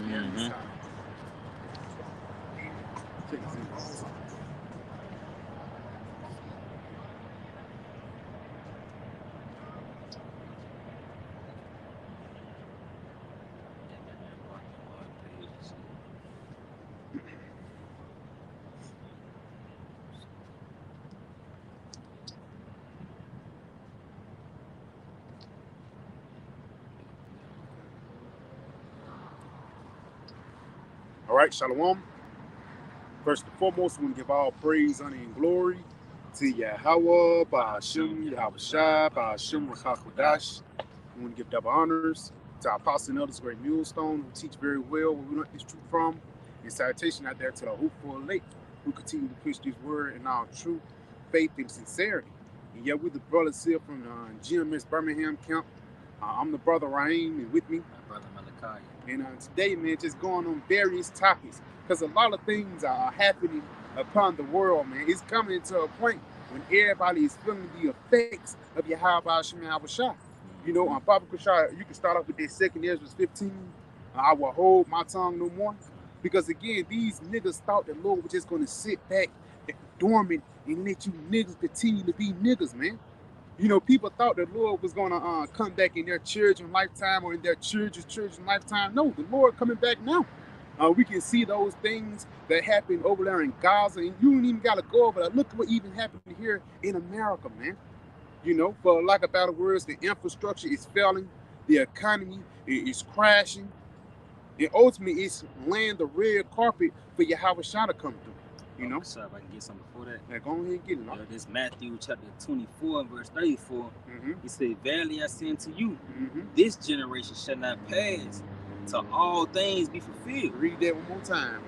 Mm-hmm. All right, Shalom. First and foremost, we want to give all praise, honor, and glory to Yahweh, Ba'ashem, Yahweh Shai, Ba'ashem, Rakakwadash. We want to give double honors to our apostles and elders, great millstone, who teach very well where we learn this truth from. And salutation out there to the hopeful elect who continue to push this word in our truth, faith, and sincerity. And yeah, we're the brothers here from the GMS Birmingham camp. I'm the brother Raheem, and with me, My brother Malachi. and today, man, just going on various topics because a lot of things are happening upon the world, man. It's coming to a point when everybody is feeling the effects of Yahweh Shema Shah. You know, on Baba Kushah, you can start off with this second Ezra 15. I will hold my tongue no more. Because again, these niggas thought the Lord was just going to sit back dormant and let you niggas continue to be niggas, man. You know, people thought the Lord was going to come back in their children's lifetime or in their children's lifetime. No, the Lord coming back now. We can see those things that happened over there in Gaza, and you don't even got to go over there. Look at what even happened here in America, man. You know, for lack of better words, the infrastructure is failing, the economy is crashing, and ultimately it's laying the red carpet for Yahweh Shah to come through. You know? So if I can get something before that. Yeah, go ahead and get it. You know, this Matthew chapter 24 and verse 34. He said, "Verily I say unto you, this generation shall not pass till all things be fulfilled." Read that one more time.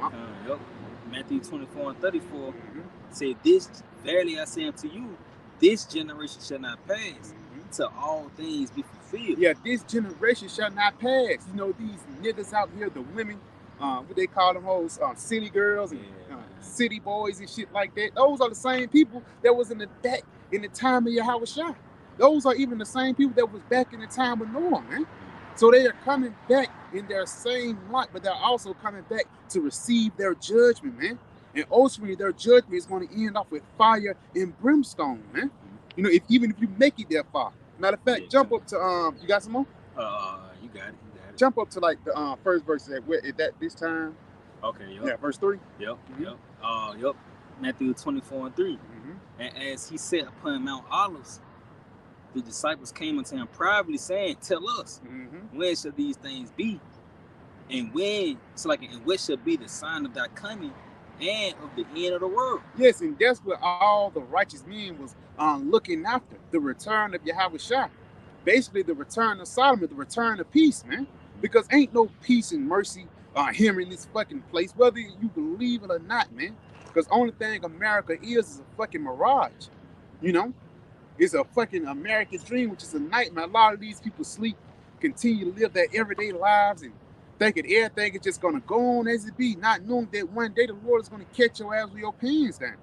Yep. Matthew 24 and 34 say, "This verily I say unto you, this generation shall not pass till all things be fulfilled." Yeah, this generation shall not pass. You know, these niggas out here, the women, what they call them hoes, city girls and city boys and shit like that. Those are the same people that was in the time of Yahweh Shah. Those are even the same people that was back in the time of Noah, man. So they are coming back in their same light, but they're also coming back to receive their judgment, man. And ultimately, their judgment is going to end off with fire and brimstone, man. You know, even if you make it that far. Matter of fact, jump up to you got some more? You got it. Jump up to like the first verse at that this time. Okay, yep. Yeah, verse 3. Yep. Matthew 24 and 3. And as he sat upon Mount Olives, the disciples came unto him privately, saying, "Tell us, when shall these things be? And what shall be the sign of thy coming and of the end of the world?" Yes, and that's what all the righteous men was looking after, the return of Yahweh Shah. Basically, the return of Solomon, the return of peace, man. Because ain't no peace and mercy here in this fucking place, whether you believe it or not, man. Because only thing America is a fucking mirage, you know? It's a fucking American dream, which is a nightmare. A lot of these people sleep, continue to live their everyday lives and thinking everything is just gonna go on as it be, not knowing that one day the Lord is gonna catch your ass with your pants down.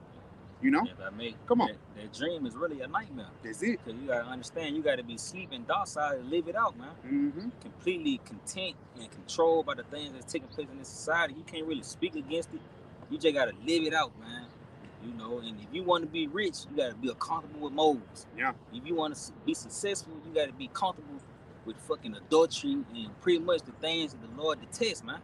You know? Yeah, come on. That dream is really a nightmare. That's it. Because you gotta understand, you gotta be sleeping docile and live it out, man. Completely content and controlled by the things that's taking place in this society. You can't really speak against it. You just gotta live it out, man. You know, and if you want to be rich, you gotta be comfortable with moles. Yeah. If you want to be successful, you gotta be comfortable with fucking adultery and pretty much the things that the Lord detests, man.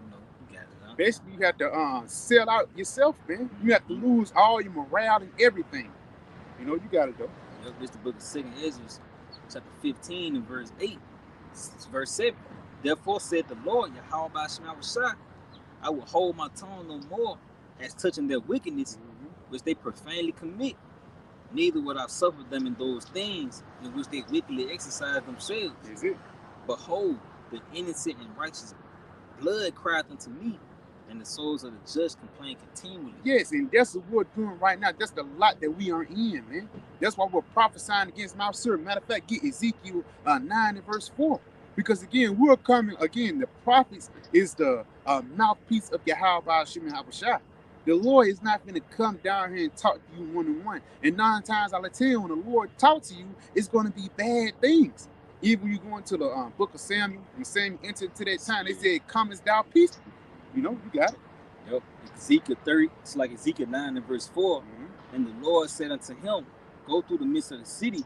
You know, you got it, huh? Basically, you have to sell out yourself, man. You have to lose all your morale and everything. You know, you got it, though. Yep, this is the book of 2 Ezra, chapter 15 and verse 8. Verse 7. "Therefore said the Lord, Yahweh Ba'ashim Shah, I will hold my tongue no more as touching their wickedness, which they profanely commit. Neither will I suffer them in those things in which they wickedly exercise themselves. Is it? Behold, the innocent and righteous blood crieth unto me, and the souls of the just complain continually." Yes, and that's what we're doing right now. That's the lot that we are in, man. That's why we're prophesying against Mount Seir. Matter of fact, get Ezekiel 9 and verse 4. Because again, we're coming, again, the prophets is the mouthpiece of Yahweh Shema Habashah. The Lord is not going to come down here and talk to you one-on-one. And 9 times out of 10, when the Lord talks to you, it's going to be bad things. Even when you go into the book of Samuel, when Samuel entered into that time, they said, "Comest thou peaceful?" You know, you got it. Yep. Ezekiel 30, it's like Ezekiel 9 and verse 4. And the Lord said unto him, Go through the midst of the city,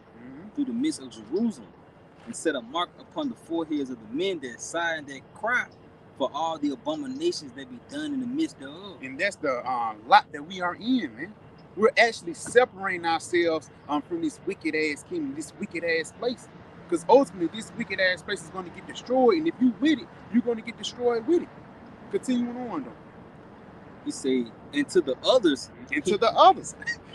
through the midst of Jerusalem, and set a mark upon the foreheads of the men that sigh and that cry for all the abominations that be done in the midst thereof. And that's the lot that we are in, man. We're actually separating ourselves from this wicked ass kingdom, this wicked ass place. Because ultimately, this wicked ass place is going to get destroyed, and if you with it, you're going to get destroyed with it. Continuing on, though. He say, and to the others. And to the others.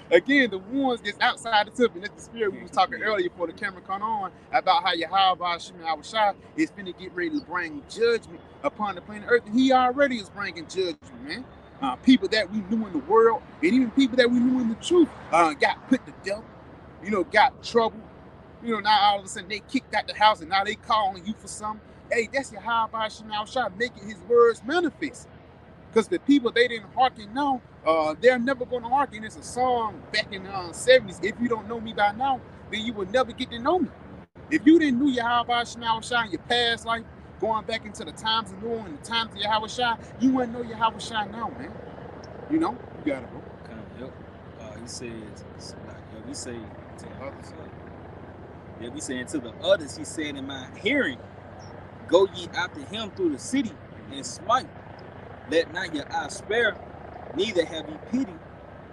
Again, the ones that's outside the temple. That's the spirit we was talking earlier before the camera come on about how Yahweh Shema Shah is finna get ready to bring judgment upon the planet Earth. And he already is bringing judgment, man. People that we knew in the world, and even people that we knew in the truth, got put to death, you know, got trouble. You know, now all of a sudden they kicked out the house and now they calling you for something. Hey, that's Yahweh Shema Shah making his words manifest. Because the people they didn't hearken now, they're never going to hearken. It's a song back in the 70s. If you don't know me by now, then you will never get to know me. If you didn't know Yahweh Shema Shah in your past life, going back into the times of Noah and the times of Yahweh Shah, you wouldn't know Yahweh Shah now, man. You know? You got it, bro. He says, we say to the others. We saying to the others, he said in my hearing, Go ye after him through the city and smite. Let not your eye spare, neither have ye pity.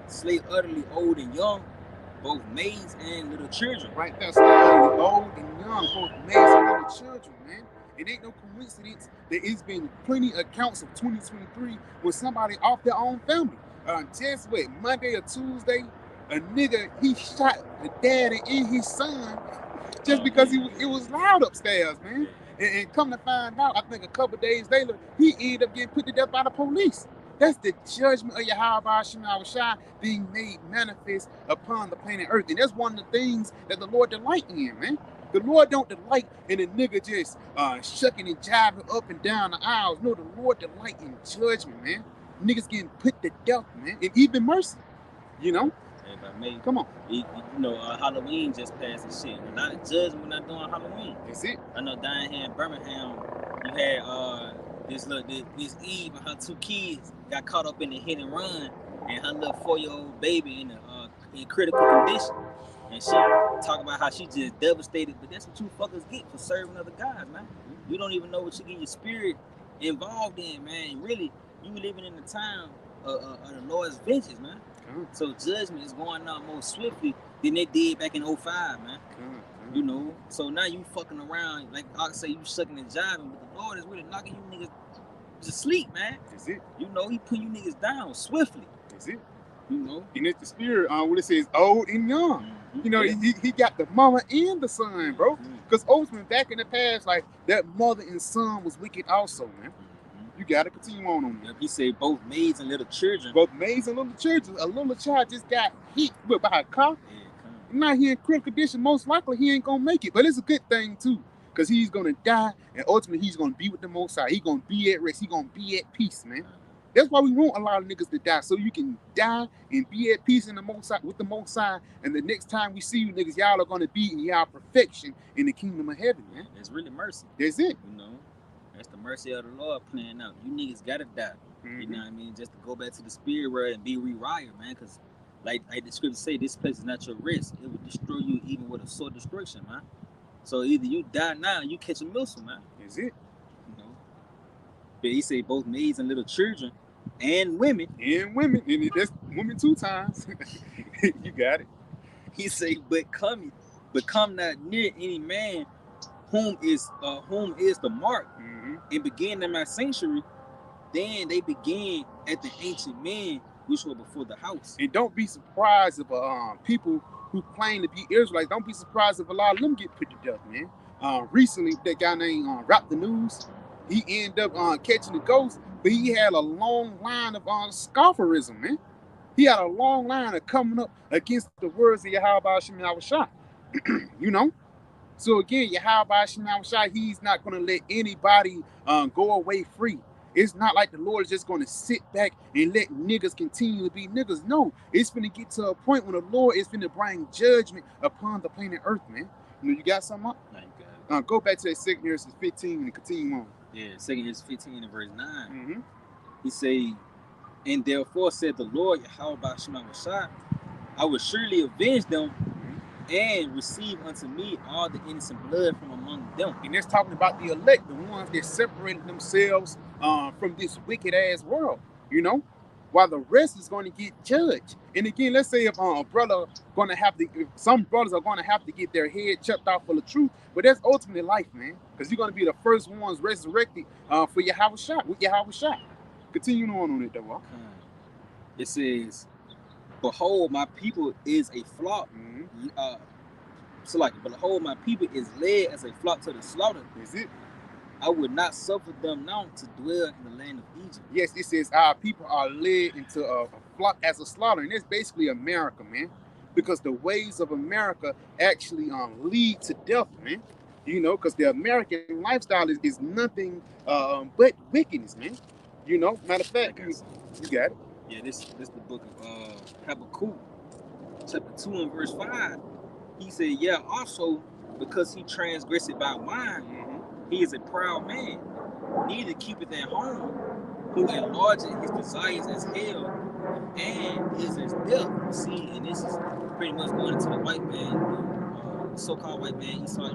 Slay utterly old and young, both maids and little children. Right there, slay utterly old and young, both maids and little children, man. It ain't no coincidence that it's been plenty of accounts of 2023 with somebody off their own family. Just wait, Monday or Tuesday, a nigga, he shot the daddy and his son just because it was loud upstairs, man. And come to find out, I think a couple days later, he ended up getting put to death by the police. That's the judgment of Yahweh Shema Shah being made manifest upon the planet Earth. And that's one of the things that the Lord delight in, man. The Lord don't delight in a nigga just shucking and jiving up and down the aisles. No, the Lord delight in judgment, man. Niggas getting put to death, man. And even mercy, you know? If I may, come on. You know, Halloween just passed and shit. We're not judging, we're not doing Halloween. That's it. I know down here in Birmingham, you had this Eve and her 2 kids got caught up in the hit and run, and her little 4-year-old baby in critical condition. And she talk about how she just devastated, but that's what you fuckers get for serving other guys, man. You don't even know what you get your spirit involved in, man. Really, you living in the time of the Lord's vengeance, man. So judgment is going on more swiftly than they did back in 05, man. You know, so now you fucking around, like I say, you sucking and jiving, but the Lord is really knocking you niggas to sleep, man. That's it. You know, he putting you niggas down swiftly. That's it. You know, and it's the spirit what it says old and young. You know, he got the mama and the son, bro. Because ultimately, back in the past, like that mother and son was wicked also, man. You gotta continue on that. He said both maids and little children. Both maids and little children. A little child just got hit by a car. Now he in critical condition. Most likely he ain't gonna make it, but it's a good thing too, because he's gonna die and ultimately he's gonna be with the Most High. He's gonna be at rest. He's gonna be at peace, man. That's why we want a lot of niggas to die, so you can die and be at peace in the Most High, with the Most High. And the next time we see you niggas, y'all are gonna be in y'all perfection in the kingdom of heaven, man. It's really mercy. That's it. You know, that's the mercy of the Lord playing out. You niggas gotta die. You know what I mean? Just to go back to the spirit world and be rewired, man. Because like the scripture say, this place is not your rest. It will destroy you even with a sword destruction, man. So either you die now, or you catch a missile, man. That's it. You know. But he say both maids and little children. And women. And that's women 2 times. You got it. He say, but come not near any man whom is the mark, and begin in my sanctuary. Then they begin at the ancient men which were before the house. And don't be surprised if people who claim to be Israelites, don't be surprised if a lot of them get put to death, man. Recently, that guy named Rap the News, he ended up catching the ghost. But he had a long line of scofferism, man. He had a long line of coming up against the words of Yahweh Shema Shah. You know? So again, Yahweh Shema Shah, he's not going to let anybody go away free. It's not like the Lord is just going to sit back and let niggas continue to be niggas. No, it's going to get to a point when the Lord is going to bring judgment upon the planet Earth, man. You know, you got something up? No, you got it. Go back to that 2 Ezra 15 and continue on. Yeah, 2 Ezra 15 and verse 9. Mm-hmm. He say, and therefore said the Lord, Yahweh Bashma Washai, I will surely avenge them and receive unto me all the innocent blood from among them. And that's talking about the elect, the ones that separated themselves from this wicked ass world, you know, while the rest is going to get judged. And again, let's say if a brother going to have to, if some brothers are going to have to get their head chopped off for the truth, but that's ultimately life, man, because you're going to be the first ones resurrected for Yahweh Shah, with Yahweh Shah. Continue on it, though. It says, behold, my people is a flock. So like, behold, my people is led as a flock to the slaughter. Is it? I would not suffer them now to dwell in the land of Egypt. Yes, it says our people are led into a flock as a slaughter, and that's basically America, man. Because the ways of America actually lead to death, man. You know, because the American lifestyle is nothing but wickedness, man. You know, matter of fact, you got it. Yeah, this the book of Habakkuk, chapter 2 and verse 5. He said, yeah, also because he transgressed by wine, he is a proud man, neither keepeth at home, who enlargeth his desires as hell, and is as death. See, and this is pretty much going into the white man, the so-called white man, Esau,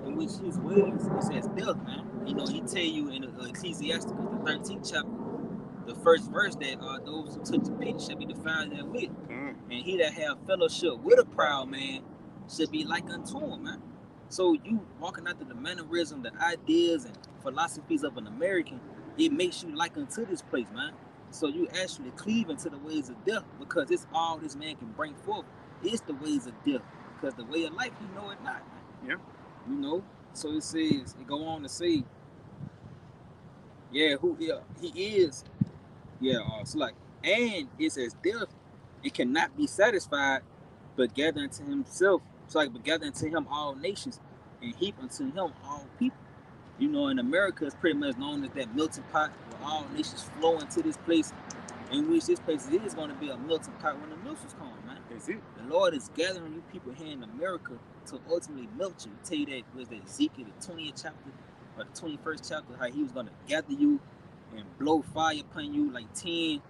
in which his ways is as death, man. You know, he tell you in Ecclesiastes, the 13th chapter, the first verse, that those who touch the pit shall be defiled therewith. And he that have fellowship with a proud man should be like unto him, man. So you walking after the mannerism, the ideas and philosophies of an American, it makes you like unto this place, man. So you actually cleave into the ways of death, because it's all this man can bring forth. It's the ways of death, because the way of life, you know it not, man. Yeah. You know, so it says, it go on to say, yeah, who he is, yeah, so like, and it's as death, it cannot be satisfied, but gather unto himself. So like, but gather unto him all nations, and heap unto him all people. You know, in America, it's pretty much known as that melting pot, where all nations flow into this place, in which this place is going to be a melting pot when the mills come, man. Is it? The Lord is gathering you people here in America to ultimately melt you. Tell you that was that Ezekiel, the 20th chapter, or the 21st chapter, how he was going to gather you and blow fire upon you like 10, you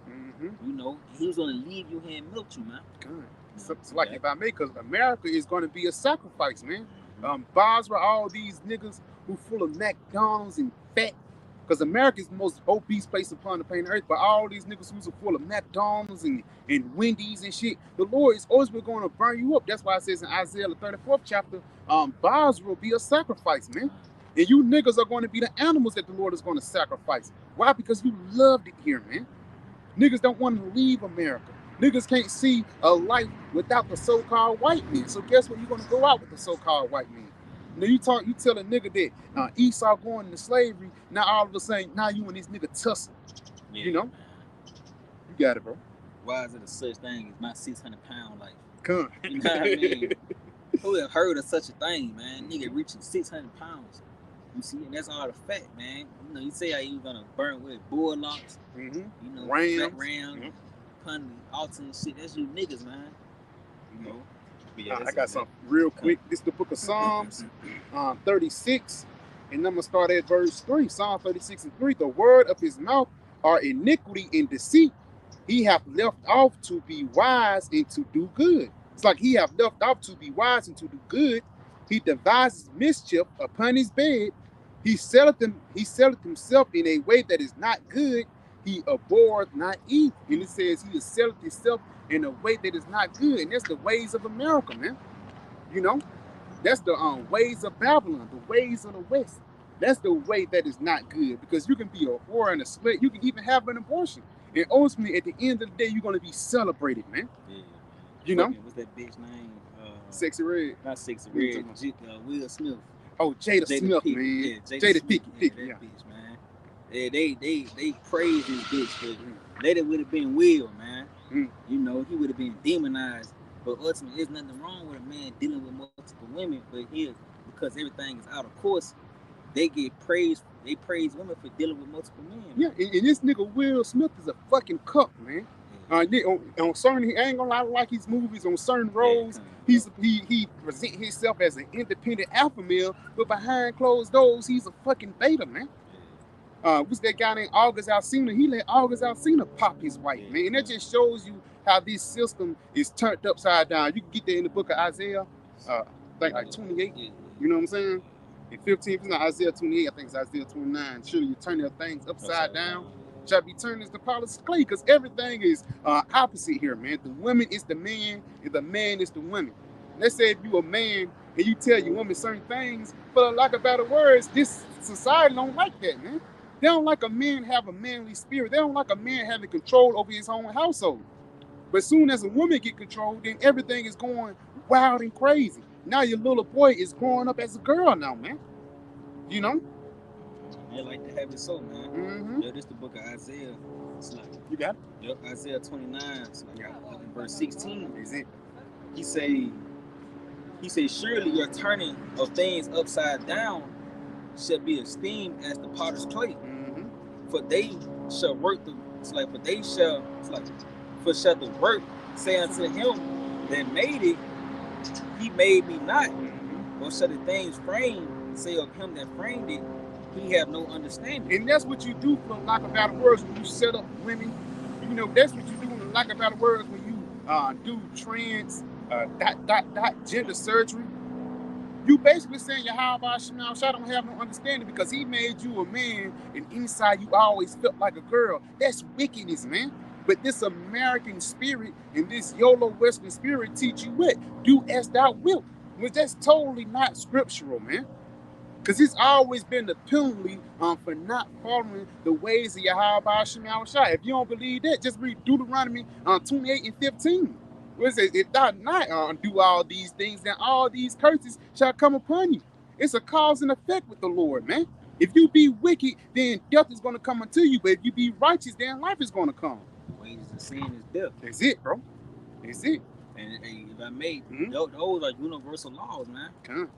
know, and he was going to leave you here and melt you, man. Good. So like, if I may, because America is going to be a sacrifice, man. Basra, all these niggas who full of McDonald's and fat, because America is the most obese place upon the planet Earth, but all these niggas who's full of McDonald's and Wendy's and shit, the Lord is always going to burn you up. That's why it says in Isaiah the 34th chapter, Basra will be a sacrifice, man. And you niggas are going to be the animals that the Lord is going to sacrifice. Why? Because you loved it here, man. Niggas don't want to leave America. Niggas can't see a life without the so-called white man. So guess what? You're going to go out with the so-called white man. Now you tell a nigga that Esau going into slavery, now all of a sudden, now you and this nigga tussle. Yeah, you know? Man. You got it, bro. Why is it a such thing as my 600-pound life? Come. You know what I mean? Who have heard of such a thing, man? Nigga reaching 600 pounds. You see, and that's all the fat, man. You know, you say how you gonna burn with bullocks, you know, rams, punny, altar and shit. That's you niggas, man. You know. Yeah, I got something real quick. This is the book of Psalms, 36, and I'm gonna start at verse 3. Psalm 36 and 3. The word of his mouth are iniquity and deceit. He hath left off to be wise and to do good. It's like he hath left off to be wise and to do good. He devises mischief upon his bed. He selleth himself in a way that is not good. He abhorreth not evil. And it says he selleth himself in a way that is not good. And that's the ways of America, man. You know? That's the ways of Babylon, the ways of the West. That's the way that is not good. Because you can be a whore and a slut. You can even have an abortion. And ultimately, at the end of the day, you're going to be celebrated, man. Yeah. You know? What's that bitch name? Sexy Red. Not Sexy Red. Will Smith. Oh, Jada Smith, Pickett. man. Yeah, Jada Pickett. Yeah, that bitch, man. Yeah, they praised this bitch, but later would have been Will, man. You know, he would have been demonized. But ultimately, there's nothing wrong with a man dealing with multiple women. But here, because everything is out of course, they get praised. They praise women for dealing with multiple men. Yeah, and this nigga Will Smith is a fucking cuck, man. Yeah, on certain, I ain't gonna lie, like his movies on certain roles, he present himself as an independent alpha male, but behind closed doors, he's a fucking beta, man. What's that guy named August Alsina? He let August Alsina pop his wife, man. And that just shows you how this system is turned upside down. You can get that in the book of Isaiah, I think like 28. You know what I'm saying? In 15, if it's not Isaiah 28, I think it's Isaiah 29. Surely you turn your things upside down. Shall be turned as the polished clay, because everything is opposite here, man. The woman is the man, and the man is the woman. Let's say if you a man and you tell your woman certain things, for lack of better words, this society don't like that, man. They don't like a man have a manly spirit. They don't like a man having control over his own household. But soon as a woman get control, then everything is going wild and crazy. Now your little boy is growing up as a girl now, man. You know? They like to have it so, man. Mm-hmm. Yo, this the book of Isaiah. It's like, you got it? Yep, Isaiah 29. It's like in verse 16. Is it? He say, surely your turning of things upside down shall be esteemed as the potter's clay. Mm-hmm. For they shall work for shall the work say unto him that made it, he made me not. Mm-hmm. Or shall the things framed say of him that framed it, he have no understanding. And that's what you do for lack of better words when you set up women. You know, that's what you do in lack of better words when you do trans gender surgery. You basically saying Yahweh Shemel Shah don't have no understanding because he made you a man and inside you always felt like a girl. That's wickedness, man. But this American spirit and this YOLO Western spirit teach you what? Do as thou wilt. Which that's totally not scriptural, man. Because it's always been the penalty for not following the ways of Yahweh Shemel Shah. If you don't believe that, just read Deuteronomy 28 and 15. What is it? If thou not do all these things, then all these curses shall come upon you. It's a cause and effect with the Lord, man. If you be wicked, then death is going to come unto you. But if you be righteous, then life is going to come. The wages of sin is death. That's it, bro. That's it. And if I may, those are universal laws, man.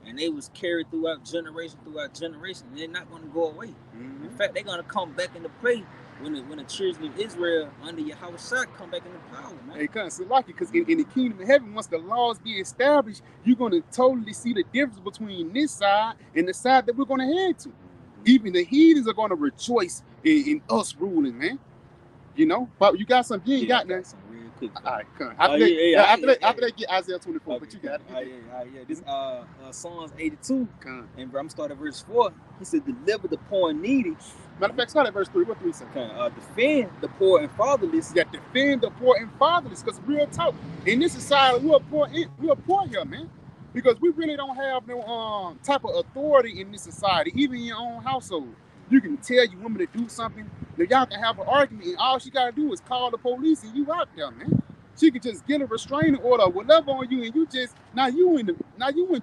And they was carried throughout generation. And they're not going to go away. Mm-hmm. In fact, they're going to come back into play when the children of Israel under Yahweh Shah come back into power, man. Hey, so like it, because in the kingdom of heaven, once the laws be established, you're going to totally see the difference between this side and the side that we're going to head to. Even the heathens are going to rejoice in us ruling, man. You know, but you got some, you ain't got that. All right, come on. After that, get Isaiah 24, okay, but you got it. This Psalms 82, and I'm starting at verse 4. He said, deliver the poor and needy. Matter of fact, start at verse 3. What 3 say? Defend the poor and fatherless. Yeah, defend the poor and fatherless. Because real talk, in this society, we're poor here, man. Because we really don't have no type of authority in this society, even in your own household. You can tell your woman to do something, that y'all can have an argument, and all she gotta do is call the police, and you out there, man. She could just get a restraining order, or whatever on you, and you just now you in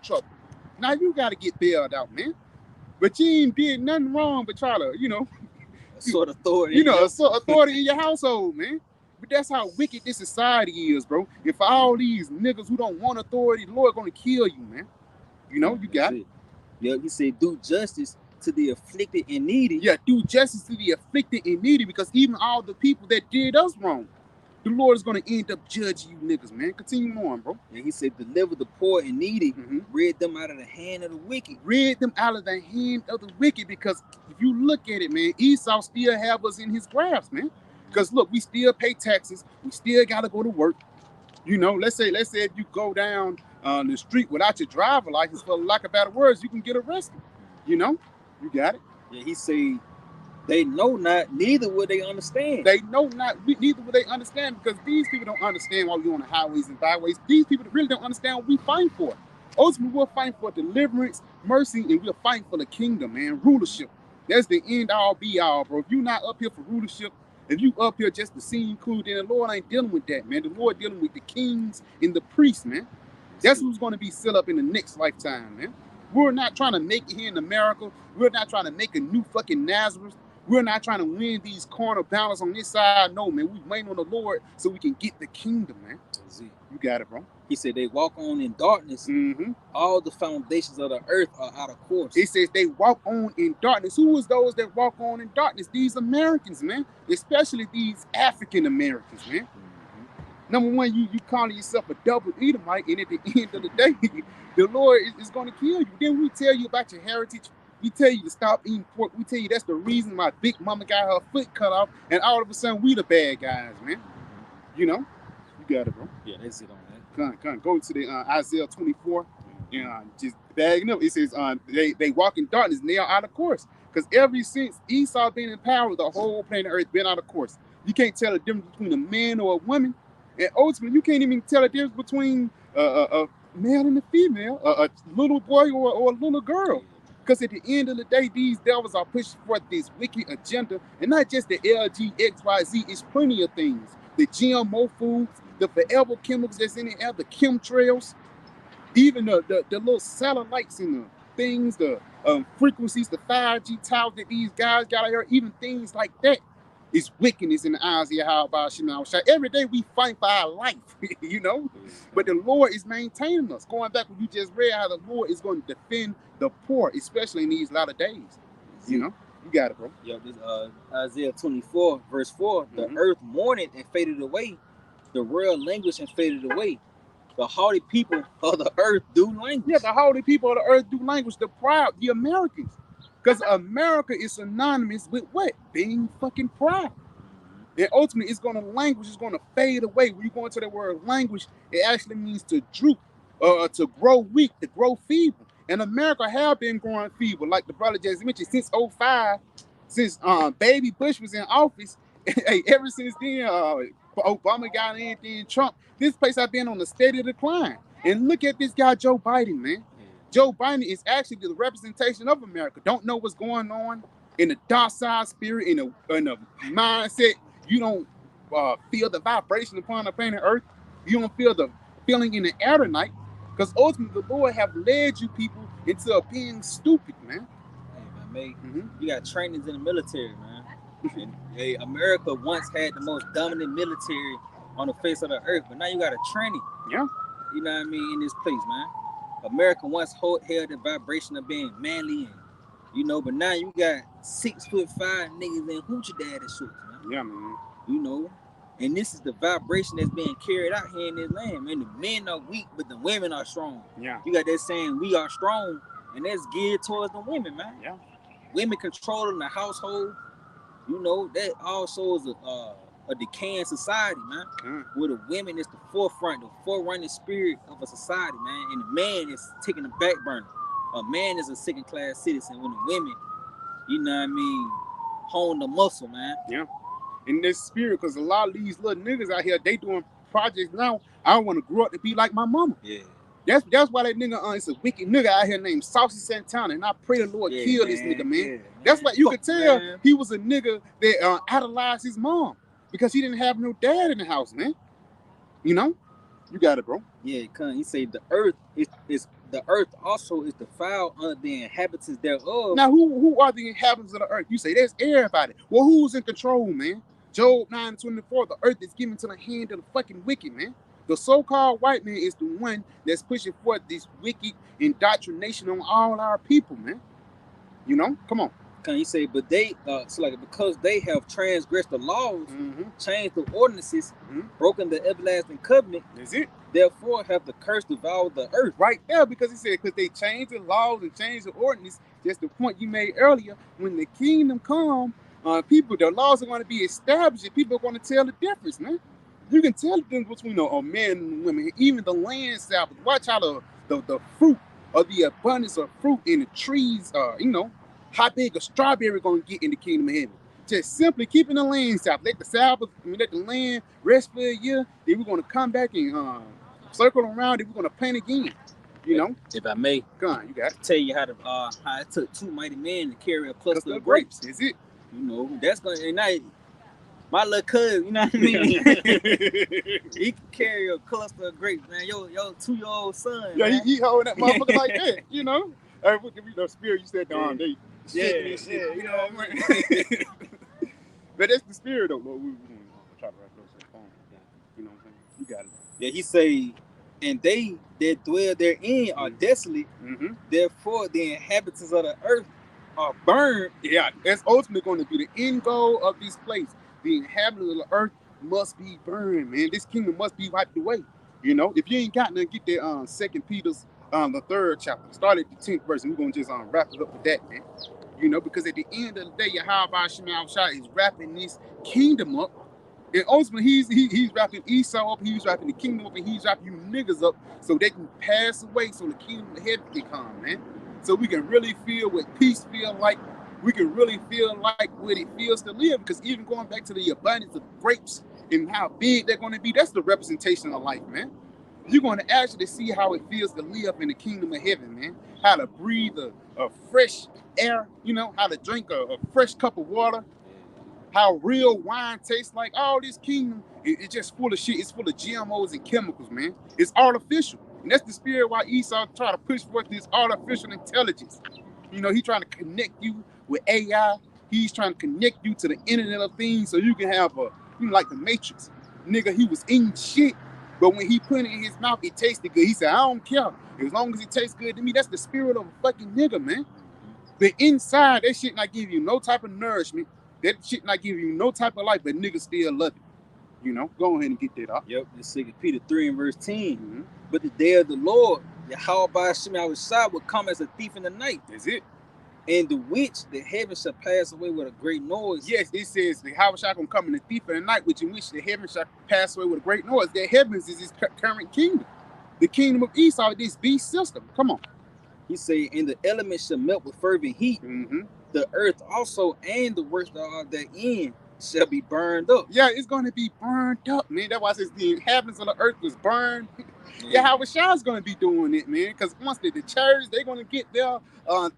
trouble. Now you gotta get bailed out, man. But you ain't did nothing wrong, but try to, assert authority. Assert authority in your household, man. But that's how wicked this society is, bro. And for all these niggas who don't want authority, the Lord gonna kill you, man. You got it. Yeah, he said, do justice to the afflicted and needy. Yeah, do justice to the afflicted and needy, because even all the people that did us wrong, the Lord is going to end up judging you niggas, man. Continue on, bro. And he said, deliver the poor and needy, rid them out of the hand of the wicked. Rid them out of the hand of the wicked, because if you look at it, man, Esau still have us in his grasp, man. Because look, we still pay taxes. We still got to go to work. Let's say if you go down the street without your driver license, for lack of better words, you can get arrested. You got it? Yeah, he said, they know not, neither will they understand. They know not, neither will they understand, because these people don't understand why we're on the highways and byways. These people really don't understand what we fight for. Ultimately, we're fighting for deliverance, mercy, and we're fighting for the kingdom, man, rulership. That's the end all be all, bro. If you're not up here for rulership, if you up here just to seem cool, then the Lord ain't dealing with that, man. The Lord dealing with the kings and the priests, man. That's who's going to be set up in the next lifetime, man. We're not trying to make it here in America. We're not trying to make a new fucking Nazareth. We're not trying to win these corner battles on this side. No, man. We waiting on the Lord so we can get the kingdom, man. You got it, bro. He said they walk on in darkness. All the foundations of the earth are out of course. It says they walk on in darkness. Who is those that walk on in darkness? These Americans, man. Especially these African Americans, man. Number one, you calling yourself a double Edomite, and at the end of the day, the Lord is going to kill you. Then we tell you about your heritage. We tell you to stop eating pork. We tell you that's the reason my big mama got her foot cut off, and all of a sudden we the bad guys, man. You know, you got it, bro. Yeah, that's it on that. Come on, go to the Isaiah 24, and just bagging up. It says they walk in darkness and they are out of course. Because ever since Esau been in power, the whole planet Earth been out of course. You can't tell the difference between a man or a woman, and ultimately you can't even tell the difference between a male and a female, a little boy or a little girl. Because at the end of the day, these devils are pushing forth this wicked agenda, and not just the LGXYZ. It's plenty of things. The GMO foods, the forever chemicals that's in the air, the chemtrails, even the little satellites and the things, the frequencies, the 5G towers that these guys got out here, even things like that is wickedness in the eyes of Yahweh Shema. Every day we fight for our life, you know, but the Lord is maintaining us. Going back when you just read how the Lord is going to defend the poor, especially in these latter days, you know. You got it, bro. Yeah, this Isaiah 24, verse 4. The earth mourned and faded away. The world languished and faded away. The haughty people of the earth do languish. Yeah, the haughty people of the earth do languish. The proud, the Americans. Because America is synonymous with what? Being fucking proud. And ultimately, it's going to languish. It's going to fade away. When you go into the word languish, it actually means to droop, to grow weak, to grow feeble. And America have been growing feeble, like the brother just mentioned, since 2005, since Baby Bush was in office. Hey, ever since then, Obama got in, then Trump, this place has been on a steady decline. And look at this guy, Joe Biden, man. Joe Biden is actually the representation of America. Don't know what's going on in the docile spirit, in the mindset. You don't feel the vibration upon the planet Earth. You don't feel the feeling in the air tonight. Because ultimately, the Lord have led you people into being stupid, man. Hey, man, you got trainings in the military, man. And, hey, America once had the most dominant military on the face of the earth, but now you got a training. Yeah. You know what I mean? In this place, man. America once held the vibration of being manly, and you know, but now you got 6'5" niggas in hoochie daddy shorts, man. Yeah, man. You know, and this is the vibration that's being carried out here in this land, man. The men are weak, but the women are strong. Yeah. You got that saying, "We are strong," and that's geared towards the women, man. Yeah. Women controlling the household. You know, that also is a decaying society, man. Where the women is the forefront, the forerunning spirit of a society, man. And the man is taking the back burner. A man is a second-class citizen when the women, you know what I mean, hone the muscle, man. Yeah. In this spirit, because a lot of these little niggas out here, they doing projects now. I want to grow up to be like my mama. Yeah. That's why that nigga it's a wicked nigga out here named Saucy Santana, and I pray the Lord kill this nigga, man. Yeah, that's why you could tell he was a nigga that idolized his mom because he didn't have no dad in the house, man. You know, you got it, bro. Yeah, he say the earth is the earth also is defiled under the inhabitants thereof. Now, who are the inhabitants of the earth? You say there's everybody. Well, who's in control, man? Job 9:24, the earth is given to the hand of the fucking wicked, man. The so-called white man is the one that's pushing forth this wicked indoctrination on all our people, man. You know, come on. Can you say, but they, so like because they have transgressed the laws, changed the ordinances, broken the everlasting covenant. Is it? Therefore, have the curse devoured the earth. Right there, because he said, because they changed the laws and changed the ordinance. Just the point you made earlier. When the kingdom come, people, the laws are going to be established, and people are going to tell the difference, man. You can tell the difference between a man and women, even the land Sabbath. Watch how the fruit or the abundance of fruit in the trees, you know, how big a strawberry gonna get in the kingdom of heaven. Just simply keeping the land Sabbath. Let the Sabbath, let the land rest for a year. Then we're gonna come back and circle around. Then we're gonna plant again. You know. If I may, go on, you got it. Tell you how it took two mighty men to carry a cluster of grapes. Is it? You know, that's gonna and I. My little cousin, you know what I mean? He can carry a cluster of grapes, man. Yo 2-year-old son. Yeah, man. he holding that motherfucker like that, you know? Hey, what give you the spirit you said down there? Shit, you know what I mean? But that's the spirit, though, Lord. We're going to try to write those at home. You know what I'm saying? You got it. Yeah, he say, and they that dwell therein are desolate. Therefore, the inhabitants of the earth are burned. Yeah, that's ultimately going to be the end goal of this place. The inhabitants of the earth must be burned, man. This kingdom must be wiped away. You know, if you ain't got nothing, get that Second Peter's the 3rd chapter. Start at the 10th verse, and we're gonna just wrap it up with that, man. You know, because at the end of the day, Yahweh Shema Shah is wrapping this kingdom up. And ultimately, he's wrapping Esau up, he's wrapping the kingdom up, and he's wrapping you niggas up so they can pass away, so the kingdom of heaven can come, man. So we can really feel what peace feel like. We can really feel like what it feels to live. Because even going back to the abundance of grapes and how big they're going to be, that's the representation of life, man. You're going to actually see how it feels to live in the kingdom of heaven, man. How to breathe a fresh air, you know, how to drink a fresh cup of water. How real wine tastes like. All this kingdom, it's just full of shit. It's full of GMOs and chemicals, man. It's artificial. And that's the spirit why Esau try to push forth this artificial intelligence. You know, he's trying to connect you with AI. He's trying to connect you to the Internet of Things so you can have like the Matrix. Nigga, he was eating shit, but when he put it in his mouth, it tasted good. He said, I don't care. As long as it tastes good to me, that's the spirit of a fucking nigga, man. But inside, that shit not give you no type of nourishment. That shit not give you no type of life, but niggas still love it. You know, go ahead and get that up. Yep, it's 2 Peter 3 and verse 10. Mm-hmm. But the day of the Lord, Yahweh Shema Shah will come as a thief in the night. That's it. And the which the heavens shall pass away with a great noise. Yes, it says the Yahweh Shah gonna come in the thief in the night, which in which the heavens shall pass away with a great noise. The heavens is his current kingdom. The kingdom of Esau, this beast system. Come on. He say, and the elements shall melt with fervent heat. Mm-hmm. The earth also and the works that are therein shall be burned up. Yeah, it's going to be burned up, man. That's why it says the inhabitants of the earth was burned. Yahweh Shah's going to be doing it, man. Because once the church, they're going to get their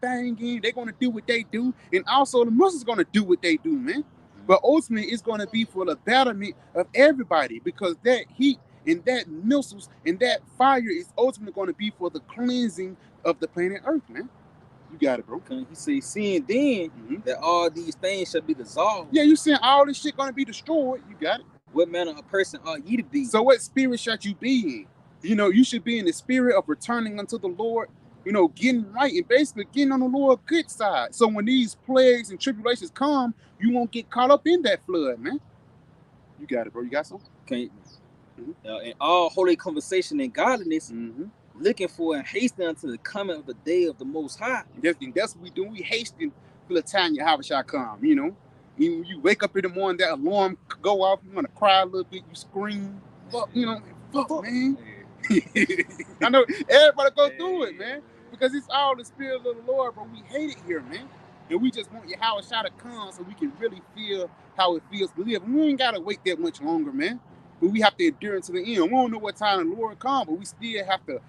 thing in. They're going to do what they do. And also the Muslims going to do what they do, man. But ultimately, it's going to be for the betterment of everybody. Because that heat and that missiles and that fire is ultimately going to be for the cleansing of the planet Earth, man. You got it, bro. He say, seeing then that all these things shall be dissolved. Yeah, you saying all this shit gonna be destroyed. You got it. What manner of person are ye to be? So what spirit should you be in? You know, you should be in the spirit of returning unto the Lord, you know, getting right and basically getting on the Lord's good side. So when these plagues and tribulations come, you won't get caught up in that flood, man. You got it, bro. You got something? Okay. And all holy conversation and godliness, looking for and hastening unto the coming of the day of the Most High. That's what we do. We hasten for the time Yahweh shall come, you know. When you wake up in the morning, that alarm go off, you want to cry a little bit, you scream, fuck, you know, fuck, man. I know everybody go through it, man, because it's all the spirit of the Lord, but we hate it here, man. And we just want Yahweh shall to come so we can really feel how it feels to live. And we ain't got to wait that much longer, man. But we have to endure until the end. We don't know what time the Lord comes, but we still have to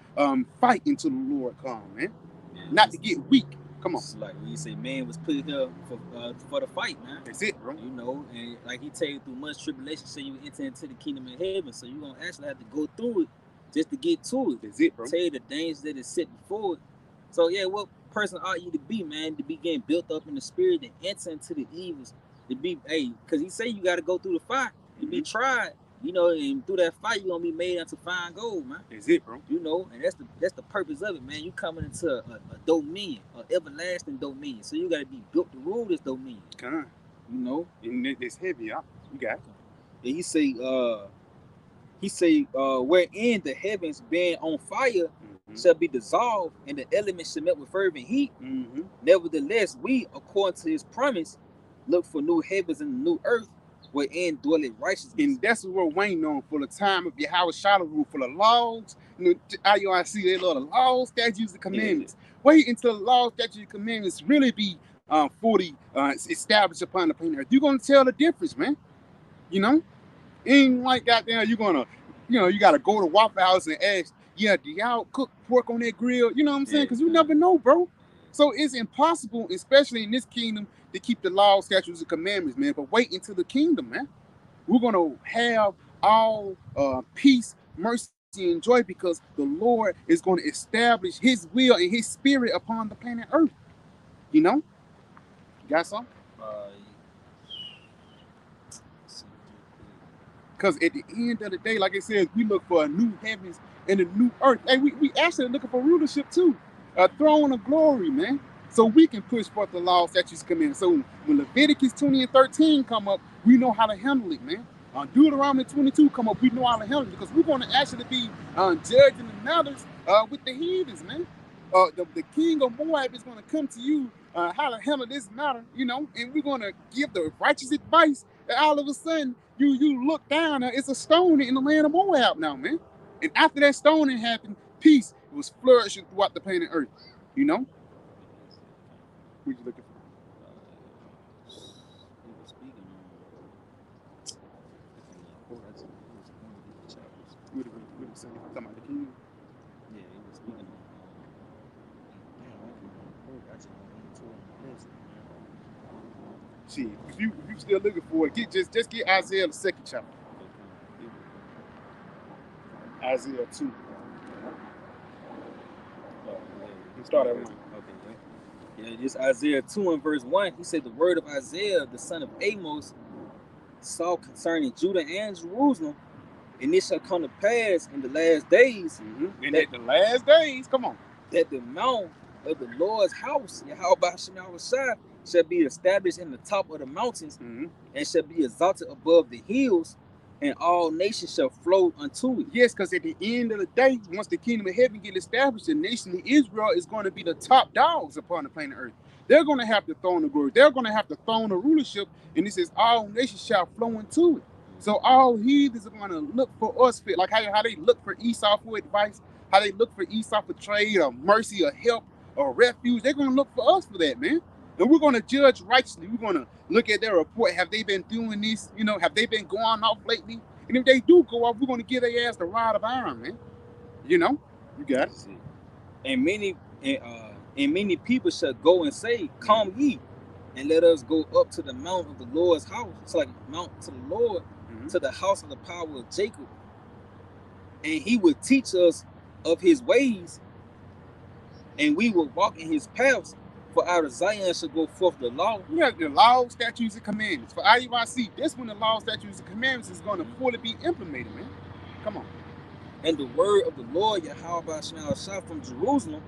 fight until the Lord comes, man. Not to get weak. Come on. It's like when you say man was put here for the fight, man. That's it, bro. You know, and like he tell you through much tribulation, so you enter into the kingdom of heaven. So you're going to actually have to go through it just to get to it. That's it, bro. Tell you the dangers that is set before it. So yeah, what person ought you to be, man? To be getting built up in the spirit and enter into the evils. To be, because he say you got to go through the fire. To be tried. You know, and through that fight, you're going to be made unto fine gold, man. That's it, bro. You know, and that's the purpose of it, man. You coming into a dominion, an everlasting dominion. So you got to be built to rule this dominion. Come. You know? And it's heavy, y'all. You got it. And he say, wherein the heavens being on fire shall be dissolved, and the elements shall melt with fervent heat. Nevertheless, we, according to his promise, look for new heavens and a new earth, wherein dwelleth righteousness. And that's what we're waiting on for the time of Yahweh Shalom rule, for the laws. You know, I see they love the laws, statutes, and commandments. Wait until the laws, statutes, and commandments really be fully established upon the planet earth. You're gonna tell the difference, man. You know, ain't like goddamn you're gonna, you know, you gotta go to Waffle House and ask, yeah, do y'all cook pork on that grill? You know what I'm saying? Because you never know, bro. So it's impossible, especially in this kingdom, to keep the laws, statutes, and commandments, man. But wait until the kingdom, man. We're going to have all peace, mercy, and joy because the Lord is going to establish his will and his spirit upon the planet Earth. You know? You got something? Because at the end of the day, like it says, we look for a new heavens and a new earth. Hey, we actually looking for rulership too. A throne of glory, man. So we can push forth the laws, statutes, commandments. So when Leviticus 20 and 13 come up, we know how to handle it, man. Deuteronomy 22 come up, we know how to handle it, because we're going to actually be judging the matters with the heathens, man. The king of Moab is going to come to you how to handle this matter, you know, and we're going to give the righteous advice. And all of a sudden, you look down, it's a stone in the land of Moab now, man. And after that stoning happened, peace was flourishing throughout the planet Earth, you know. What you looking for? He was speaking What did he say? Talking about the king? yeah, he was speaking See, if you still looking for it, just get Isaiah the 2nd chapter. Isaiah 2. Start at 1. Okay, yeah, this Isaiah 2 and verse 1. He said, the word of Isaiah, the son of Amos, saw concerning Judah and Jerusalem, and it shall come to pass in the last days, And at the last days, come on, that the mount of the Lord's house, Yahweh Shai, shall be established in the top of the mountains, and shall be exalted above the hills, and all nations shall flow unto it. Yes, because at the end of the day, once the kingdom of heaven get established, the nation of Israel is going to be the top dogs upon the planet Earth. They're going to have the throne of glory. They're going to have the throne of rulership, and it says all nations shall flow into it. So all heathens are going to look for us, like how they look for Esau for advice, how they look for Esau for trade or mercy or help or refuge. They're going to look for us for that, man. And we're going to judge righteously. We're going to look at their report. Have they been doing this? You know, have they been going off lately? And if they do go off, we're going to give their ass the rod of iron, man. You know, you got it. And many people shall go and say, come ye, and let us go up to the mount of the Lord's house. It's like mount to the Lord, to the house of the power of Jacob. And he will teach us of his ways, and we will walk in his paths. For out of Zion shall go forth the law. We have the law, statutes, and commandments. For IUIC, this when the law, statutes, and commandments is going to fully be implemented, man. Come on. And the word of the Lord, Yahweh Shai, from Jerusalem,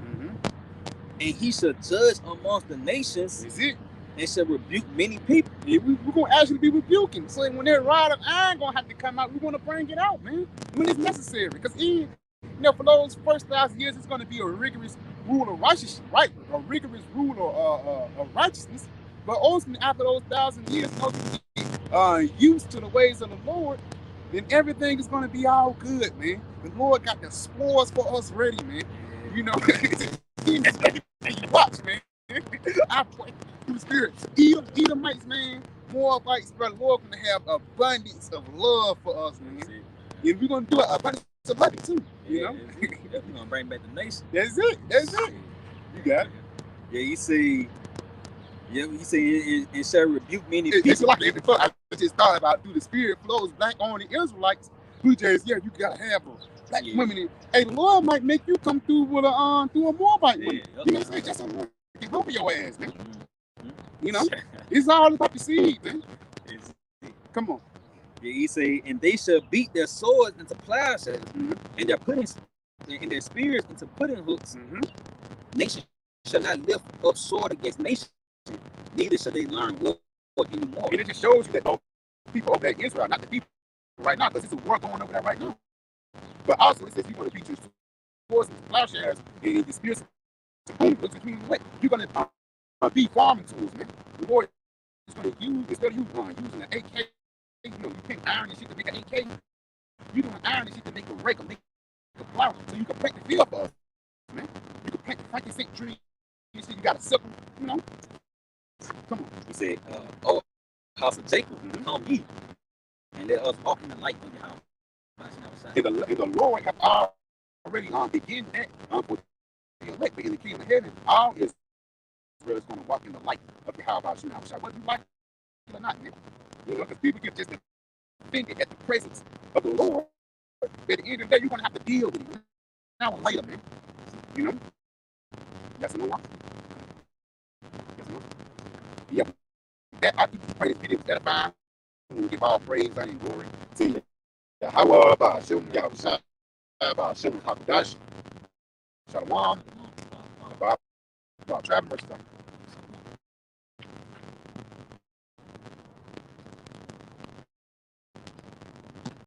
and he shall judge amongst the nations. Is it? And shall rebuke many people. Yeah, we're going to actually be rebuking. So when that rod of iron going to have to come out, we're going to bring it out, man, when it's necessary. Because for those first 1,000 years, it's going to be a rigorous rule of righteousness, right? A rigorous rule of righteousness. But ultimately, after those 1,000 years, used to the ways of the Lord, then everything is going to be all good, man. The Lord got the spoils for us ready, man. You know, watch, man. I pray through the Spirit. Edomites, man. Moabites, brother. Lord going to have abundance of love for us, man. And we're going to do an abundance of money too. You know, we're gonna bring back the nation. That's it. You got it. Yeah, you see. Yeah, he said it shall rebuke many people. It's like I just thought about through the Spirit flows back on the Israelites. Who just you gotta have a black women. Hey, the Lord might make you come through with a Moabite woman. You know, say just over your ass, man. You know, it's all about the seed, man. Come on. Yeah, he say, and they shall beat their swords into plowshares, and their spears into pudding hooks. Nation shall not lift up sword against nation, neither shall they learn war anymore. And it just shows you that those people over there in Israel, not the people right now, because there's a war going over there right now. But also it says you're going to beat your swords into plowshares and the spears into pudding hooks, which means what? You're going to be farming tools, man. The Lord is going to use, instead of you using an AK. You know, you can't iron and shit to make an AK. You doing iron and shit to make a rake or make a plow, so you can plant the field for us, man. You can plant the frankincense tree. You see, you got a sickle, you know. Come on. He said, "Oh, house of Jacob, come ye, and let us walk in the light of your house." And the Lord have already begun that for the elect, but in the kingdom of heaven, all Israel is going to walk in the light of the house of Yahweh. Whether you like it or not, man. You know, because people get just offended at the presence of the Lord. But at the end of the day, you're going to have to deal with it now or later, man. You know? That's no one. Yeah. That I keep praise videos that I find. We give all praise and glory to you. Yahweh, Ba'ashem, Yahweh, Ba'ashem, Hakudash, Shalom, about travel,